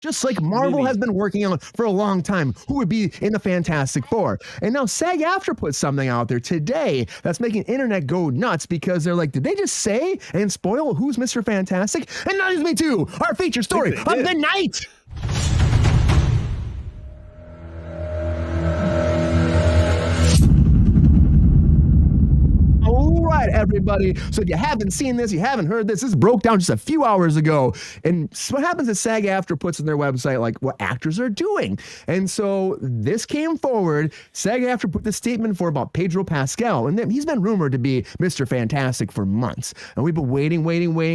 just like Marvel has been working on for a long time, who would be in the Fantastic Four. And now SAG-AFTRA put something out there today that's making internet go nuts because they're like, did they just say and spoil who's Mr. Fantastic? And that leads me to our feature story of the night. All right, everybody. So if you haven't seen this, you haven't heard this broke down just a few hours ago. And so what happens is SAG-AFTRA puts on their website like what actors are doing. And so this came forward. SAG-AFTRA put this statement for about Pedro Pascal. And then he's been rumored to be Mr. Fantastic for months. And we've been waiting.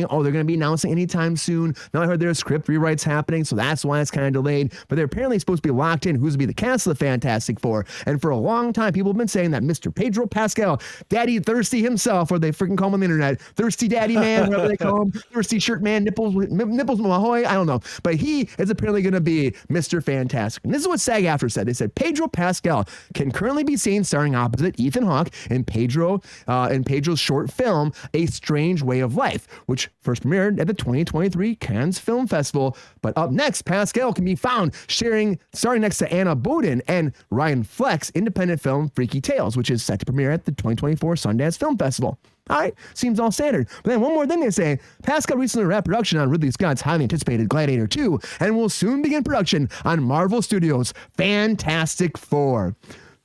Oh, they're going to be announcing anytime soon. Now I heard there's script rewrites happening, so that's why it's kind of delayed. But they're apparently supposed to be locked in who's to be the cast of the Fantastic Four. And for a long time, people have been saying that Mr. Pedro Pascal, Daddy Thirsty himself, or they freaking call him on the internet, Thirsty Daddy Man, whatever they call him, Thirsty Shirt Man, Nipples Mahoy, I don't know. But he is apparently going to be Mr. Fantastic. And this is what SAG-AFTRA said. They said Pedro Pascal can currently be seen starring opposite Ethan Hawke in Pedro's short film, A Strange Way of Life, which first premiered at the 2023 Cannes Film Festival. But up next, Pascal can be found starring next to Anna Boden and Ryan Fleck's independent film Freaky Tales, which is set to premiere at the 2024 Sundance Film Festival. All right, seems all standard. But then one more thing they say, Pascal recently wrapped production on Ridley Scott's highly anticipated Gladiator 2 and will soon begin production on Marvel Studios' Fantastic Four.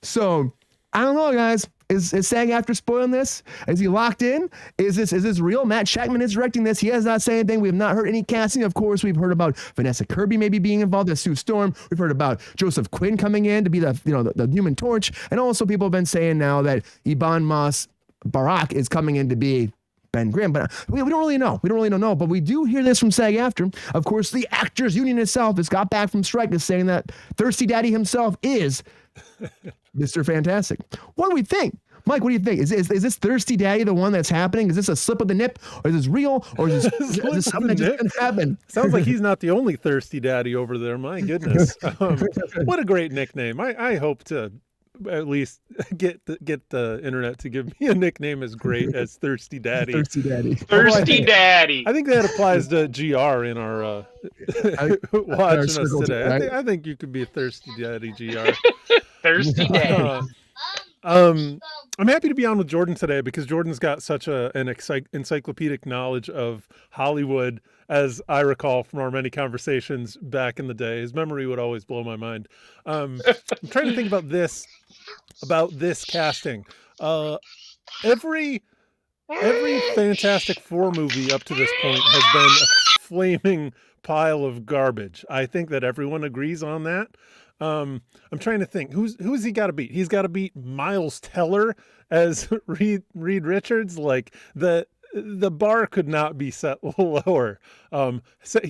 So, I don't know, guys. Is SAG-AFTRA spoiling this? Is he locked in? Is this real? Matt Shackman is directing this. He has not said anything. We have not heard any casting. Of course, we've heard about Vanessa Kirby maybe being involved as Sue Storm. We've heard about Joseph Quinn coming in to be the Human Torch. And also people have been saying now that Ibn Mas Barak is coming in to be Ben Grimm, but we don't really know. We don't really know. But we do hear this from SAG-AFTRA. Of course, the Actors Union itself has got back from strike is saying that Thirsty Daddy himself is Mr. Fantastic. What do we think? Mike, what do you think? Is this Thirsty Daddy the one that's happening? Is this a slip of the nip? Or is this real? Or is this something that just didn't happen? Sounds like he's not the only Thirsty Daddy over there. My goodness. What a great nickname. I hope to at least get the internet to give me a nickname as great as Thirsty Daddy. Thirsty Daddy. Thirsty Daddy. I think that applies to GR in our watching us today. Right? I think you could be a Thirsty Daddy, GR. Thirsty Daddy. I'm happy to be on with Jordan today because Jordan's got such an encyclopedic knowledge of Hollywood, as I recall from our many conversations back in the day. His memory would always blow my mind. I'm trying to think about this casting. Every Fantastic Four movie up to this point has been a flaming pile of garbage. I think that everyone agrees on that. I'm trying to think who's he got to beat. He's got to beat Miles Teller as Reed Richards. Like the bar could not be set lower. So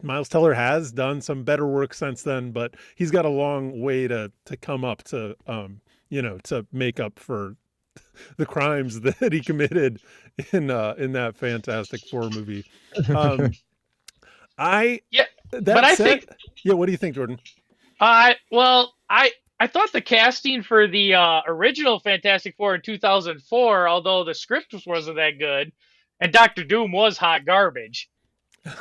Miles Teller has done some better work since then, but he's got a long way to come up to to make up for the crimes that he committed in that Fantastic Four movie. What do you think, Jordan? Well, I thought the casting for the original Fantastic Four in 2004, although the script wasn't that good, and Dr. Doom was hot garbage.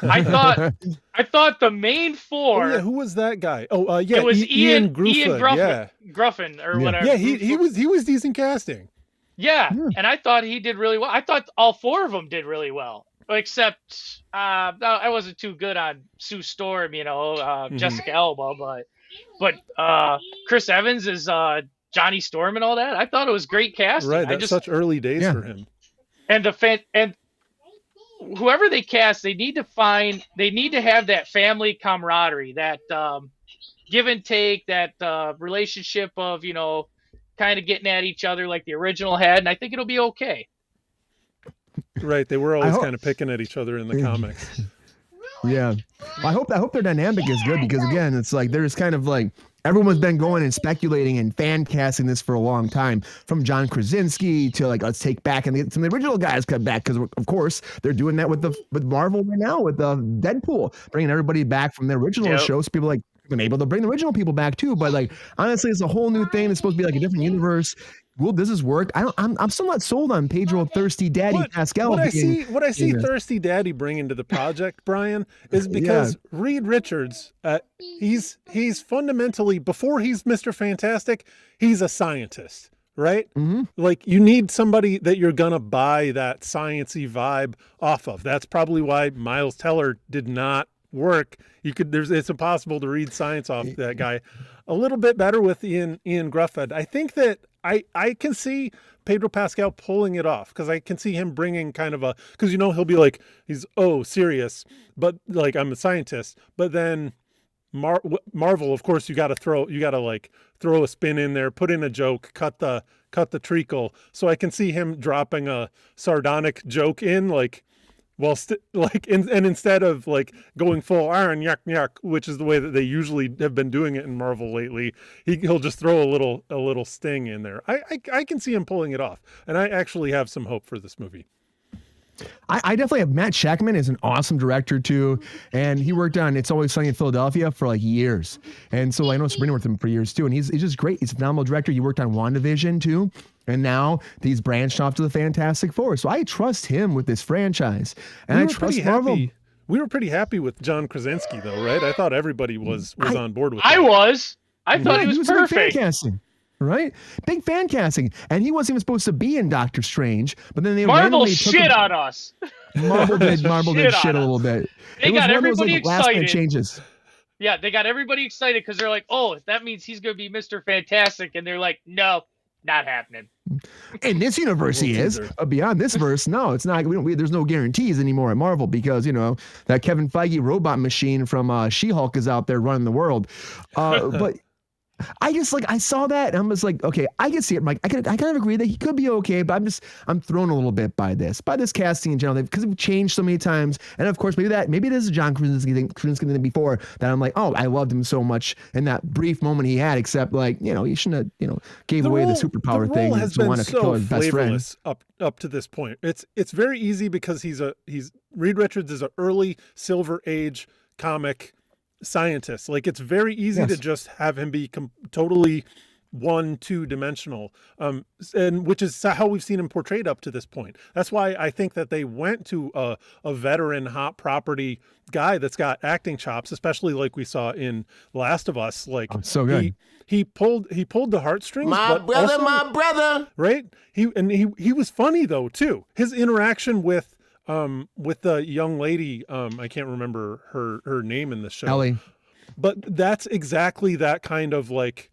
I thought the main four. Oh, yeah, who was that guy? Oh, it was Ian Gruffin, Gruffin or whatever. Yeah, he was decent casting. Yeah, and I thought he did really well. I thought all four of them did really well, except I wasn't too good on Sue Storm, Jessica Alba, but Chris Evans is Johnny Storm and all that. I thought it was great casting. Right, that's such early days for him. And whoever they cast, they need to have that family camaraderie, that give and take, that relationship of kind of getting at each other like the original had, and I think it'll be okay. Right, they were always kind of picking at each other in the comics. Yeah, I hope their dynamic is good because again, it's like there's kind of like everyone's been going and speculating and fan casting this for a long time, from John Krasinski to like let's take back and some of the original guys come back because of course they're doing that with Marvel right now with Deadpool, bringing everybody back from the original show. So people like been able to bring the original people back too, but like honestly, it's a whole new thing. It's supposed to be like a different universe. will this is work? I'm still not sold on Pedro Thirsty Daddy Pascal. What I see Thirsty Daddy bring into the project, Brian, is because Reed Richards, he's fundamentally, before he's Mr. Fantastic, he's a scientist, right? Like, you need somebody that you're gonna buy that sciencey vibe off of. That's probably why Miles Teller did not work. It's impossible to read science off that guy. A little bit better with Ian Gruffhead. I think that I can see Pedro Pascal pulling it off, because I can see him bringing kind of because he'll be like, he's serious, but like, I'm a scientist. But then Marvel, of course, you got to throw a spin in there, put in a joke, cut the treacle. So I can see him dropping a sardonic joke in, like, well, and instead of like going full iron yuck yuck, which is the way that they usually have been doing it in Marvel lately, he'll just throw a little sting in there. I can see him pulling it off, and I actually have some hope for this movie. I definitely have. Matt Shakman is an awesome director too, and he worked on It's Always Sunny in Philadelphia for like years, and so I know Sabrina worked with him for years too, and he's just great. He's a phenomenal director. He worked on WandaVision too, and now he's branched off to the Fantastic Four. So I trust him with this franchise, and I trust Marvel. We were pretty happy with John Krasinski though, right? I thought everybody was on board with that. I thought he was perfect. Right? Big fan casting. And he wasn't even supposed to be in Doctor Strange, but then they Marvel shit on us. Marvel did shit a little bit. They got everybody excited. Last minute changes. Yeah, they got everybody excited because they're like, oh, that means he's going to be Mr. Fantastic. And they're like, no, not happening. In this universe, he is. Beyond this verse, no, it's not. There's no guarantees anymore at Marvel, because that Kevin Feige robot machine from She-Hulk is out there running the world. But I just I saw that and I'm just like, okay, I can see it. I kind of agree that he could be okay, but I'm thrown a little bit by this casting in general, because it's changed so many times. And of course, maybe this is a John Krasinski thing before that. I'm like, oh, I loved him so much in that brief moment he had, except he shouldn't have, gave away the superpower thing. Has been so flavorless up to this point. It's very easy because Reed Richards is an early Silver Age comic scientist. Like, it's very easy to just have him be totally two-dimensional, and which is how we've seen him portrayed up to this point. That's why I think that they went to a veteran hot property guy that's got acting chops, especially like we saw in Last of Us. Like, so good. He pulled the heartstrings. My brother. Right. He was funny though too. His interaction with the young lady, I can't remember her name in the show. Ellie. But that's exactly that kind of like,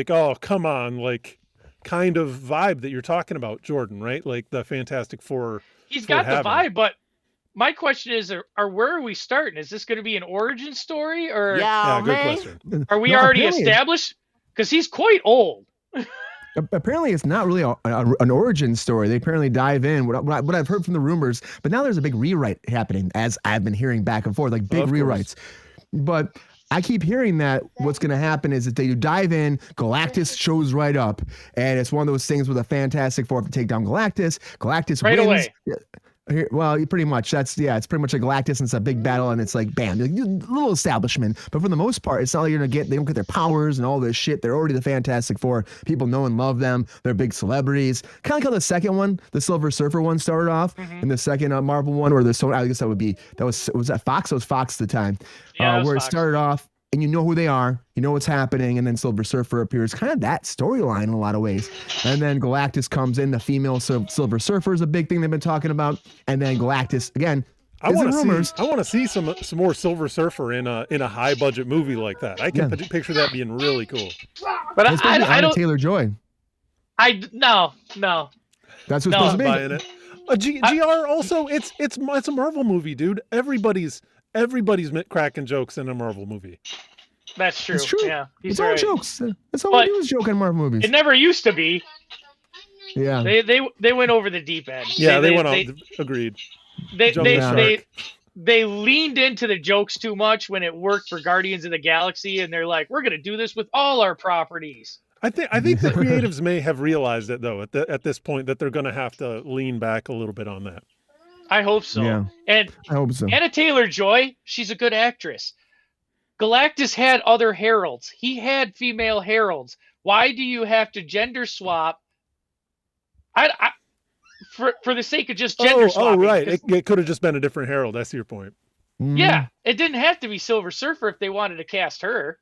oh, come on, like, kind of vibe that you're talking about, Jordan, right? Like the Fantastic Four. He's got the vibe, but my question is, where are we starting? Is this going to be an origin story, or yeah, good question. Are we already established? Because he's quite old. Apparently, it's not really an origin story. They apparently dive in what I've heard from the rumors, but now there's a big rewrite happening, as I've been hearing back and forth, like big rewrites. But I keep hearing that what's going to happen is that they dive in, Galactus shows right up, and it's one of those things with a Fantastic Four to take down Galactus. Galactus right wins. Away. Well, pretty much. It's pretty much like Galactus, and it's a big battle, and it's like, bam, like, little establishment. But for the most part, it's not like they don't get their powers and all this shit. They're already the Fantastic Four. People know and love them. They're big celebrities. Kind of like how the second one, the Silver Surfer one, started off, and the second Marvel one, where I guess was that Fox? It was Fox at the time, where it started off. And you know who they are, you know what's happening, and then Silver Surfer appears. Kind of that storyline in a lot of ways. And then Galactus comes in. The female Silver Surfer is a big thing they've been talking about. And then Galactus again. I want to see some more Silver Surfer in a high budget movie like that. I can picture that being really cool. But I don't. Taylor-Joy. No. That's what's supposed to be. Buying it. GR also, it's a Marvel movie, dude. Everybody's cracking jokes in a Marvel movie. That's true. It's true. Yeah, it's all jokes. That's all we do is joke in Marvel movies. It never used to be. Yeah. They went over the deep end. Yeah, they went off. Agreed. They leaned into the jokes too much when it worked for Guardians of the Galaxy, and they're like, we're gonna do this with all our properties. I think the creatives may have realized it though at this point, that they're going to have to lean back a little bit on that. I hope so. Yeah, and I hope so. Anna Taylor-Joy, she's a good actress. Galactus had other heralds. He had female heralds. Why do you have to gender swap I for the sake of just gender swapping. Oh, right. It could have just been a different Herald. That's your point. Yeah, it didn't have to be Silver Surfer if they wanted to cast her.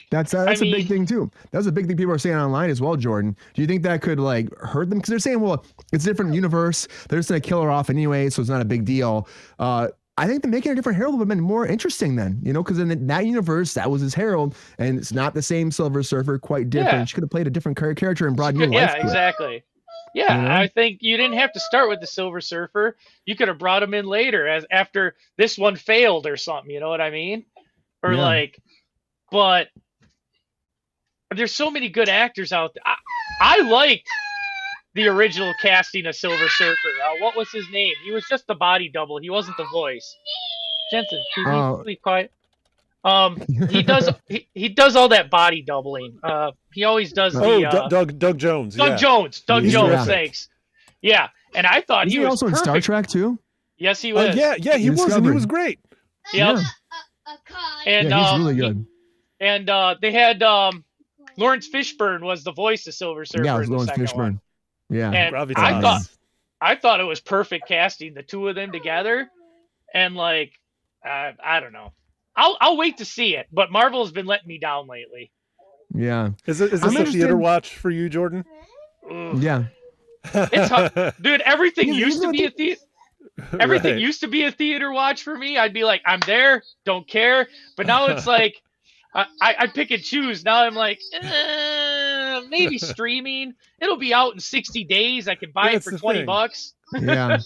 That's a big thing too. That was a big thing people are saying online as well, Jordan. Do you think that could like hurt them? Because they're saying, well, it's a different universe. They're just gonna kill her off anyway, so it's not a big deal. I think that making a different Herald would have been more interesting then, you know, because in that universe, that was his Herald, and it's not the same Silver Surfer, quite different. Yeah. She could have played a different character and brought new life to it. Yeah, exactly. Yeah, you know? I think you didn't have to start with the Silver Surfer. You could have brought him in later, as after this one failed or something. You know what I mean? Or like, but there's so many good actors out there. I liked the original casting of Silver Surfer. What was his name? He was just the body double. He wasn't the voice. Jensen, can you be quiet? He does all that body doubling. He always does Doug Jones. Doug Jones. Thanks. Yeah, and I thought he was also perfect. in Star Trek too. Yes, he was. Yeah, he was, and he was great. Yep. And he's really good. And they had Lawrence Fishburne was the voice of Silver Surfer. Yeah, it was Lawrence Fishburne. One. Yeah, and I thought it was perfect casting, the two of them together, and like I don't know. I'll wait to see it, but Marvel has been letting me down lately. Yeah, is this a theater watch for you, Jordan? Yeah, it's hard. Dude. Everything used to be a theater. Everything used to be a theater watch for me. I'd be like, I'm there, don't care. But now it's like I pick and choose. Now I'm like, maybe streaming. It'll be out in 60 days. I can buy it for $20. Yeah.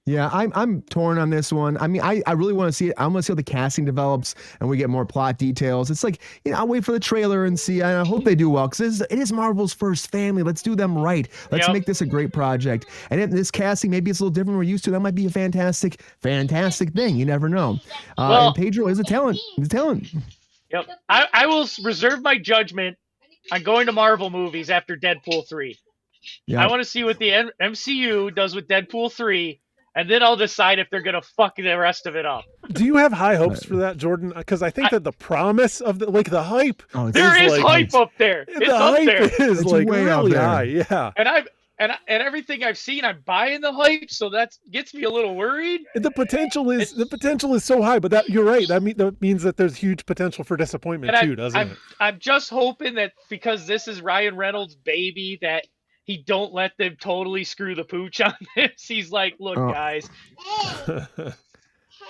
Yeah, I'm torn on this one. I mean, I really want to see it. I want to see how the casting develops and we get more plot details. It's like, you know, I'll wait for the trailer and see. I hope they do well because it is Marvel's first family. Let's do them right. Let's make this a great project. And if this casting, maybe it's a little different than we're used to. That might be a fantastic thing. You never know. And Pedro is a talent. He's a talent. Yep. I will reserve my judgment on going to Marvel movies after Deadpool 3. Yep. I want to see what the MCU does with Deadpool 3. And then I'll decide if they're going to fuck the rest of it up. Do you have high hopes for that, Jordan? Because I think that the promise of the hype. There is hype up there. It's up there. Is like way really high. Yeah. And everything I've seen, I'm buying the hype, so that gets me a little worried. The potential is so high, but you're right. That means that there's huge potential for disappointment too, doesn't it? I'm just hoping that because this is Ryan Reynolds' baby, that he don't let them totally screw the pooch on this. He's like, look, guys.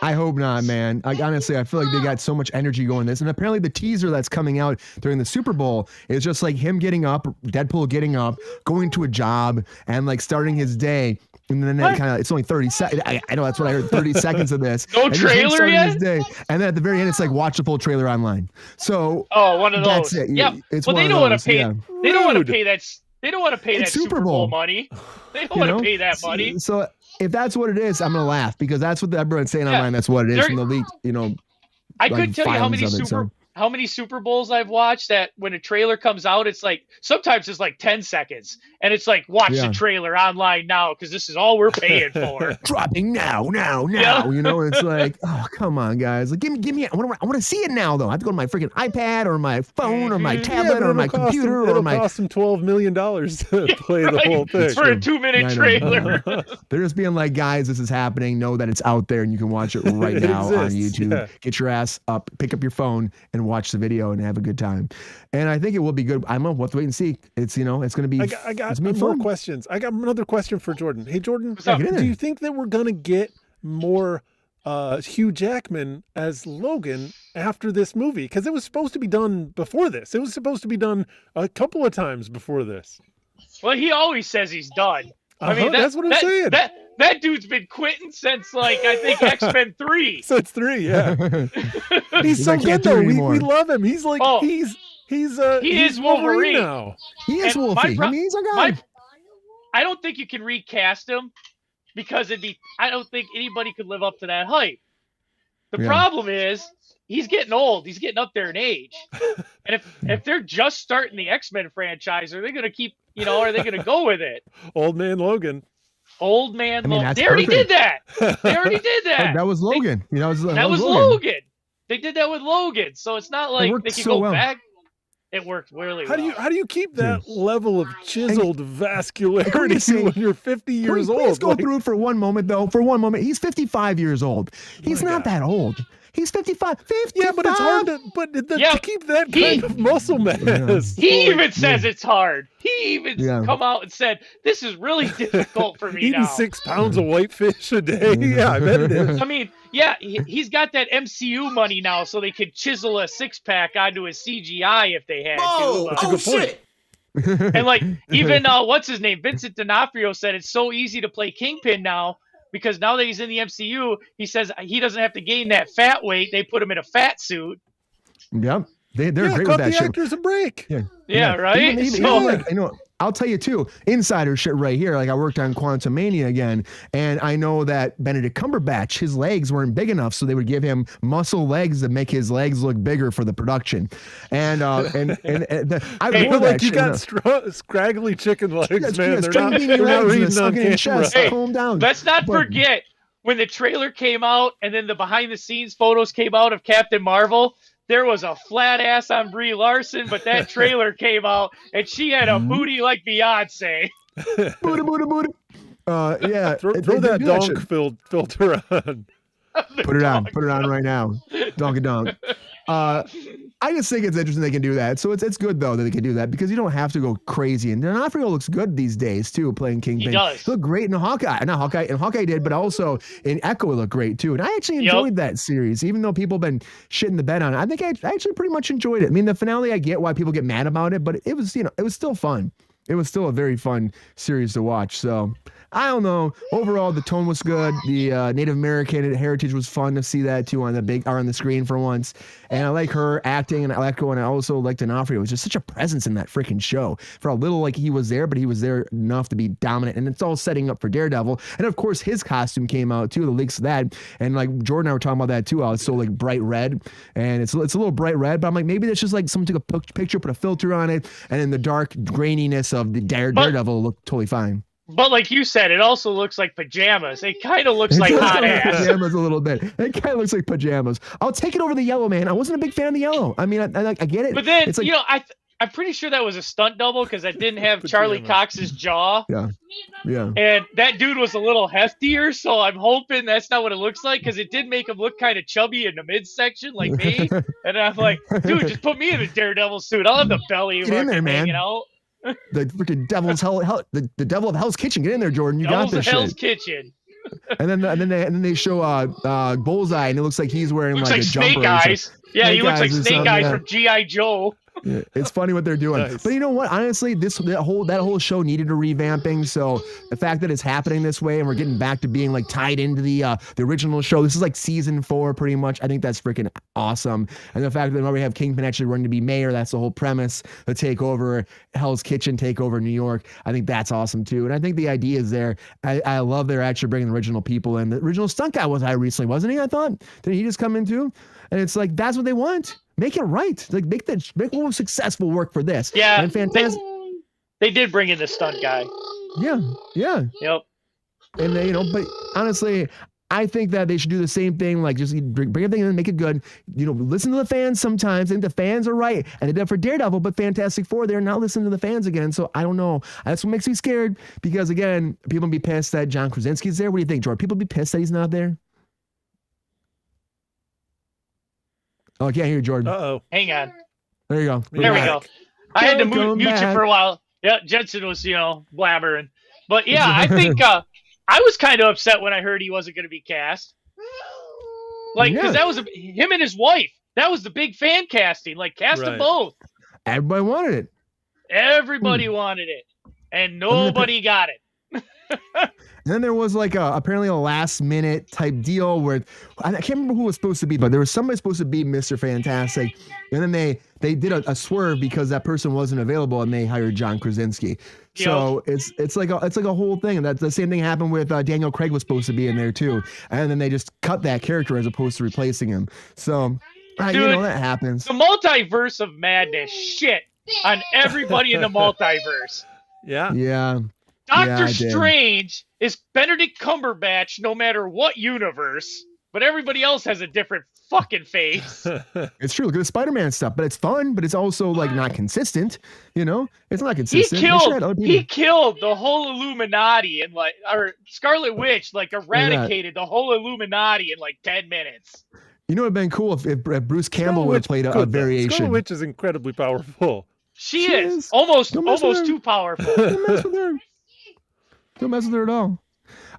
I hope not, man. Honestly, I feel like they got so much energy going this. And apparently the teaser that's coming out during the Super Bowl is just like him getting up, Deadpool getting up, going to a job, and like starting his day. And then it's only 30 seconds. I know that's what I heard, 30 seconds of this. No trailer yet? And then at the very end, it's like, watch the full trailer online. So one of those. That's it. Yeah. It's well, they don't want to pay. They don't want to pay that. They don't want to pay that Super Bowl money. They don't want to pay that money. So if that's what it is, I'm gonna laugh because that's what everyone's saying online. That's what it is from the leak. You know, I couldn't tell you how many Super Bowls I've watched that when a trailer comes out, it's like sometimes it's like 10 seconds, and it's like watch the trailer online now because this is all we're paying for. Dropping now. Yeah. You know, it's like, oh come on, guys, like give me. I want to see it now though. I have to go to my freaking iPad or my phone or my tablet or my computer or my. It'll cost them $12 million to play the whole thing for a 2-minute trailer. They're just being like, guys, this is happening. Know that it's out there and you can watch it right now on YouTube. Yeah. Get your ass up, pick up your phone, and watch the video and have a good time. And I think it will be good. I'm gonna have to wait and see. It's it's gonna be. I got more questions. I got another question for Jordan. Hey Jordan, do you think that we're gonna get more Hugh Jackman as Logan after this movie? Because it was supposed to be done before this. It was supposed to be done a couple of times before this. Well, he always says he's done. I mean, that's what I'm saying. That dude's been quitting since, like, I think X-Men 3. Since 3, yeah. He's so good, though. We love him. He's like, he is Wolverine now. He is Wolverine. I mean, he's a guy. I don't think you can recast him because I don't think anybody could live up to that hype. The problem is he's getting old. He's getting up there in age. And if they're just starting the X-Men franchise, are they going to keep, are they going to go with it? Old man Logan. Logan. They already did that. That was Logan. That was Logan. They did that with Logan. So it's not like they could go back. It worked really How well. do you keep that level of chiseled vascularity when you're 50 years old? Let's go through for one moment, though. For one moment, he's 55 years old. He's not that old. He's 55. 55. Yeah, but it's hard to keep that kind of muscle mass. He even says it's hard. He even come out and said, this is really difficult for me Eating now. 6 pounds of whitefish a day. Yeah, I bet it is. I mean, yeah, he's got that MCU money now, so they could chisel a 6-pack onto his CGI if they had to. That's a good point. And like, even, what's his name? Vincent D'Onofrio said it's so easy to play Kingpin now, because now that he's in the MCU, he says he doesn't have to gain that fat weight. They put him in a fat suit. Yep. They're great with that shit. Actors a break. Yeah, right? I'll tell you too, insider shit right here. Like I worked on Quantumania again, and I know that Benedict Cumberbatch, his legs weren't big enough, so they would give him muscle legs that make his legs look bigger for the production. And I wore that you shit. got scraggly chicken legs, man. They're not reading on camera. Hey, calm down. Let's not forget when the trailer came out and then the behind-the-scenes photos came out of Captain Marvel. There was a flat ass on Brie Larson, but that trailer came out and she had a booty like Beyonce. Booty. Yeah. Throw that donk filter on. Put it on right now. Donk. I just think it's interesting they can do that. So it's good though that they can do that, because you don't have to go crazy. And D'Onofrio looks good these days too, playing Kingpin. He does. He looked great in Hawkeye. Not Hawkeye, and Hawkeye did, but also in Echo it looked great too. And I actually enjoyed that series, even though people have been shitting the bed on it. I think I actually pretty much enjoyed it. I mean, the finale, I get why people get mad about it, but it was, it was still fun. It was still a very fun series to watch. So I don't know. Overall, the tone was good. The Native American heritage was fun to see that too on the screen for once. And I like her acting, and I like her, and I also liked D'Onofrio. It was just such a presence in that freaking show. For a little, like he was there, but he was there enough to be dominant. And it's all setting up for Daredevil. And of course, his costume came out too. The leaks of that, and like Jordan and I were talking about that too. It's so like bright red, and it's a little bright red. But I'm like, maybe that's just like someone took a picture, put a filter on it, and in the dark graininess of the Daredevil looked totally fine. But like you said, it also looks like pajamas. It kind of looks like hot ass. Pajamas a little bit. It kind of looks like pajamas. I'll take it over the yellow, man. I wasn't a big fan of the yellow. I mean, I get it. But then, it's like, I'm pretty sure that was a stunt double, because I didn't have Charlie Cox's jaw. Yeah. And that dude was a little heftier, so I'm hoping that's not what it looks like, because it did make him look kind of chubby in the midsection, like me. And I'm like, dude, just put me in a Daredevil suit. I'll have the belly hanging out. The freaking devil's the devil of Hell's Kitchen. Get in there, Jordan. You got this Hell's shit. Kitchen. And then they show Bullseye, and it looks like he's wearing looks like a Snake jumper. Eyes. Yeah, he looks like Snake Eyes from G.I. Joe. Yeah, it's funny what they're doing. Nice. But you know what? Honestly, that whole show needed a revamping. So the fact that it's happening this way and we're getting back to being like tied into the original show. This is like season 4 pretty much. I think that's freaking awesome. And the fact that now we have Kingpin actually running to be mayor, that's the whole premise. The takeover, Hell's Kitchen takeover New York. I think that's awesome too. And I think the idea is there. I love they're actually bringing the original people in. The original stunt guy was recently, wasn't he? I thought. Did he just come in too? And it's like, that's what they want. Make it right. Like make a successful work for this. Yeah. And fantastic. They did bring in the stunt guy. Yeah. Yep. And they, but honestly, I think that they should do the same thing. Like just bring everything in and make it good. Listen to the fans sometimes. I think the fans are right. And they did it for Daredevil, but Fantastic Four, they're not listening to the fans again. So I don't know. That's what makes me scared, because again, people be pissed that John Krasinski's there. What do you think, Jordan? People be pissed that he's not there? Oh, I can't hear you, Jordan. Uh-oh. Hang on. There you go. There we go. I had to mute you back. for a while. Yeah, Jensen was, blabbering. But yeah, I think I was kind of upset when I heard he wasn't going to be cast. Like, because that was him and his wife. That was the big fan casting. Like, cast them both. Everybody wanted it. Everybody wanted it. And nobody got it. And then there was like apparently a last minute type deal where I can't remember who it was supposed to be, but there was somebody supposed to be Mr. Fantastic. And then they did a swerve because that person wasn't available, and they hired John Krasinski. So it's like a whole thing. And that's the same thing happened with Daniel Craig was supposed to be in there too. And then they just cut that character as opposed to replacing him. So Dude, that happens. The multiverse of madness shit on everybody in the multiverse. Yeah. Doctor Strange is Benedict Cumberbatch no matter what universe, but everybody else has a different fucking face. It's true. Look at the Spider-Man stuff, but it's fun, but it's also like not consistent. You know, it's not consistent. He killed the whole Illuminati and or Scarlet Witch eradicated the whole Illuminati in 10 minutes. You know, it'd been cool if Bruce Campbell would have played a variation. Scarlet Witch is incredibly powerful. She is almost too powerful. Don't mess with her. Don't mess with her at all.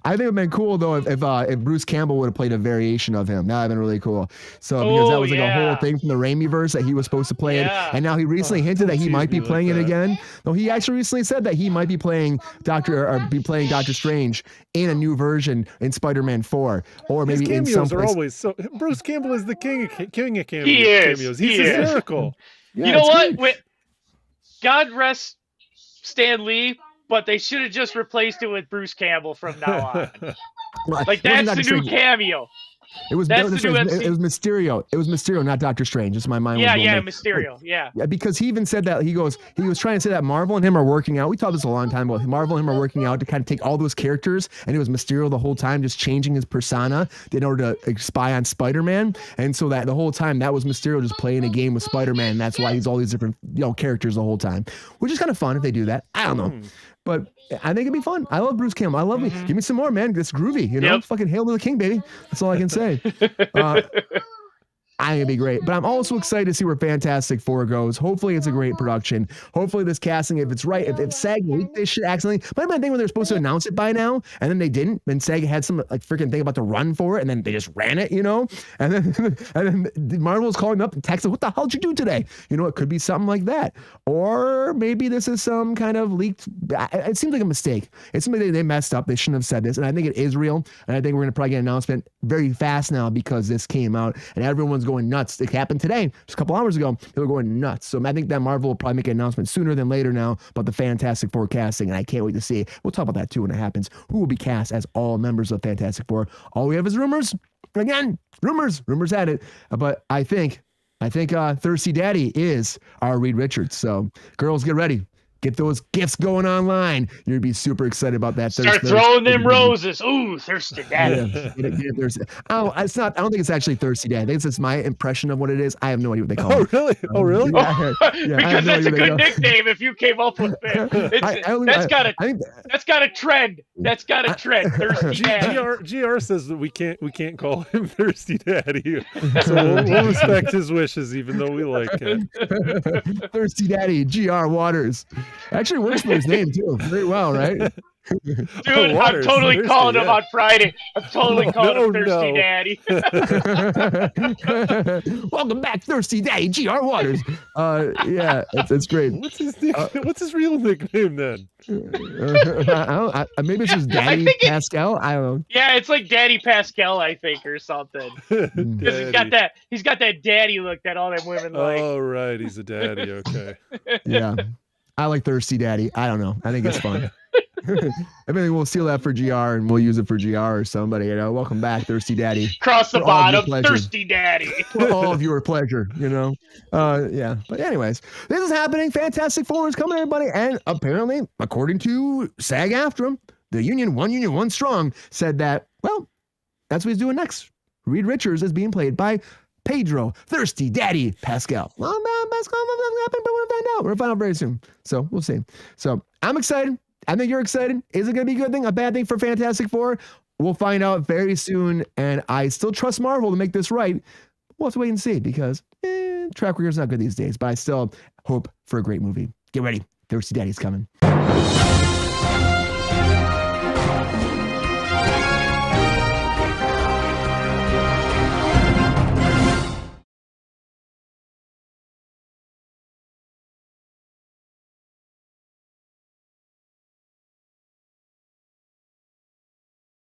I think it would have been cool though if Bruce Campbell would have played a variation of him. That would have been really cool. So because that was a whole thing from the Raimi verse that he was supposed to play it, and now he recently hinted that he might be playing it again. No, he actually recently said that he might be playing Doctor Strange in a new version in Spider-Man 4, or maybe his cameos in some place. Are always so. Bruce Campbell is the king of cameos. He is. He's hysterical. You know what? God rest Stan Lee. But they should have just replaced it with Bruce Campbell from now on. That's the new cameo. It was Mysterio. It was Mysterio, not Doctor Strange. Just my mind. Mysterio. Yeah. Because he even said that he was trying to say that Marvel and him are working out. We talked this a long time ago. Marvel and him are working out to kind of take all those characters, and it was Mysterio the whole time, just changing his persona in order to spy on Spider-Man. And so that the whole time that was Mysterio just playing a game with Spider-Man. And that's why he's all these different characters the whole time, which is kind of fun if they do that. I don't know. But I think it'd be fun. I love Bruce Campbell. I love me. Give me some more, man. It's groovy. You know, fucking hail to the king, baby. That's all I can say. I think it'd be great. But I'm also excited to see where Fantastic Four goes. Hopefully it's a great production. Hopefully this casting, if it's right, if SAG leaked this shit accidentally, might have been a thing when they're supposed to announce it by now, and then they didn't. Then SAG had some freaking thing about to run for it, and then they just ran it, you know? And then Marvel's calling up and texting, what the hell did you do today? You know, it could be something like that. Or maybe this is some kind of leaked, it seems like a mistake. It's something they messed up. They shouldn't have said this. And I think it is real. And I think we're going to probably get an announcement very fast now because this came out and everyone's going nuts. It happened today, just a couple hours ago. They were going nuts. So I think that Marvel will probably make an announcement sooner than later now about the Fantastic Four casting, and I can't wait to see it. We'll talk about that too when it happens. Who will be cast as all members of Fantastic Four? All we have is rumors. Again, rumors at it. But I think Thirsty Daddy is our Reed Richards. So girls, get ready. Get those gifts going online. You're gonna be super excited about that. Start throwing them roses. Ooh, Thirsty Daddy. It's not. I don't think it's actually Thirsty Daddy. I think it's just my impression of what it is. I have no idea what they call it. Really? Oh, really? Because that's a good nickname if you came up with it. That's got a trend. That's got a trend. Thirsty Daddy. GR says that we can't call him Thirsty Daddy. So we'll respect his wishes, even though we like it. Thirsty Daddy, GR Waters. Actually works for his name too. Very well, right? Dude, I'm totally calling him on Friday. I'm totally calling him Thirsty Daddy. Welcome back, Thirsty Daddy, GR Waters. Yeah, it's great. What's his real nickname then? Maybe it's just Daddy Pascal. I don't know. Yeah, it's like Daddy Pascal, I think, or something. Because he's got that daddy look that all them women like. Oh right, he's a daddy. Okay. Yeah, I like Thirsty Daddy. I don't know. I think it's fun. I mean, we'll steal that for GR and we'll use it for GR or somebody. You know, welcome back, Thirsty Daddy. Cross the bottom, Thirsty Daddy. For all of your pleasure, you know. Yeah. But anyways, this is happening. Fantastic Four is coming, everybody. And apparently, according to SAG-AFTRA, the union, one strong, said that, well, that's what he's doing next. Reed Richards is being played by Pedro Thirsty Daddy Pascal. Well, Pascal, nothing happened, but we'll find out. We'll find out very soon. So we'll see. So I'm excited. I think you're excited. Is it going to be a good thing, a bad thing for Fantastic Four? We'll find out very soon. And I still trust Marvel to make this right. We'll have to wait and see because track record's not good these days. But I still hope for a great movie. Get ready. Thirsty Daddy's coming.